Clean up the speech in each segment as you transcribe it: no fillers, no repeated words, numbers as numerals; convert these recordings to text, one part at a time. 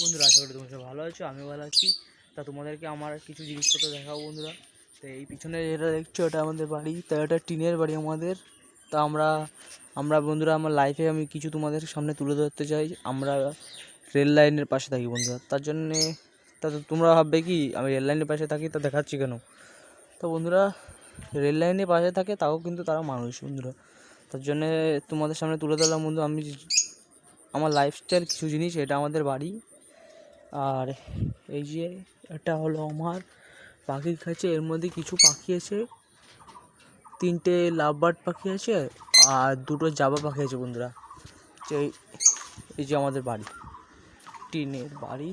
বন্ধুরা, আশা করি তোমরা সব ভালো আছো, আমিও ভালো আছি। তা তোমাদেরকে আমার কিছু জিনিসপত্র দেখাবো বন্ধুরা। তো এই পিছনে যেটা দেখছো ওটা আমাদের বাড়ি, তা এটা টিনের বাড়ি আমাদের। তা আমরা বন্ধুরা আমার লাইফে আমি কিছু তোমাদের সামনে তুলে ধরতে চাই। আমরা রেল লাইনের পাশে থাকি বন্ধুরা, তার জন্যে তা তো তোমরা ভাববে কি আমি রেল লাইনের পাশে থাকি তা দেখাচ্ছি কেন। তো বন্ধুরা, রেল লাইনের পাশে থাকে তাও কিন্তু তারা মানুষ বন্ধুরা, তার জন্যে তোমাদের সামনে তুলে ধরলাম বন্ধু আমি আমার লাইফস্টাইল কিছু জিনিস। এটা আমাদের বাড়ি। আর এই যে এটা হলো আমার পাখির খাঁচা, এর মধ্যে কিছু পাখি আছে, 3টে লাভ বার্ড পাখি আছে আর 2টো জাবা পাখি আছে বন্ধুরা। এই যে আমাদের বাড়ি, টিনের বাড়ি।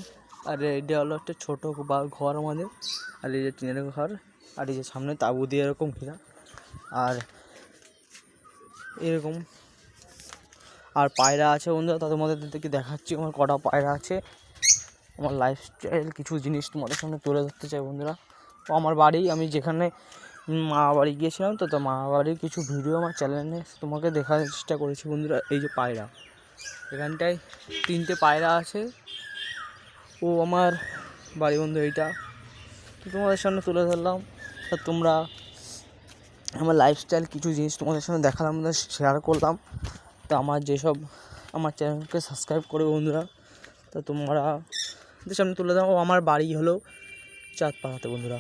আর এটা হলো একটা ছোটো ঘর আমাদের। আর এই যে টিনের ঘর, আর এই যে সামনে তাঁবু দিয়ে এরকম ঘেরা, আর এরকম আর পায়রা আছে বন্ধুরা। তা তোমাদের থেকে দেখাচ্ছি আমার কটা পায়রা আছে। আমার লাইফস্টাইল কিছু জিনিস তোমাদের সামনে তুলে ধরতে চাই বন্ধুরা। ও আমার বাড়ি, আমি যেখানে মামা বাড়ি গিয়েছিলাম তো মামা বাড়ির কিছু ভিডিও আমার চ্যানেলে তোমাকে দেখার চেষ্টা করেছি বন্ধুরা। এই যে পায়রা, এখানটায় 3টে পায়রা আছে। ও আমার বাড়ি বন্ধু এইটা, তো তোমাদের সামনে তুলে ধরলাম। তা তোমরা আমার লাইফস্টাইল কিছু জিনিস তোমাদের সামনে দেখালাম, শেয়ার করলাম। তো আমার যেসব আমার চ্যানেলকে সাবস্ক্রাইব করে বন্ধুরা, তা তোমরা সামনে তুলে দাও। আমার বাড়ি হলো চাঁদপাড়াতে বন্ধুরা,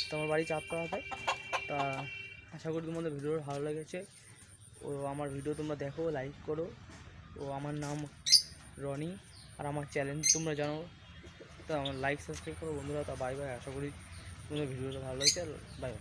তো আমার বাড়ি চাঁদপাড়াতে। তা আশা করি তোমাদের ভিডিওটা ভালো লেগেছে। ও আমার ভিডিও তোমরা দেখো, লাইক করো। ও আমার নাম রনি, আর আমার চ্যানেল তোমরা জানো, তো আমার লাইক সাবস্ক্রাইব করো বন্ধুরা। তা বাই বাই, আশা করি তোমাদের ভিডিওটা ভালো লেগেছে। Bye bye.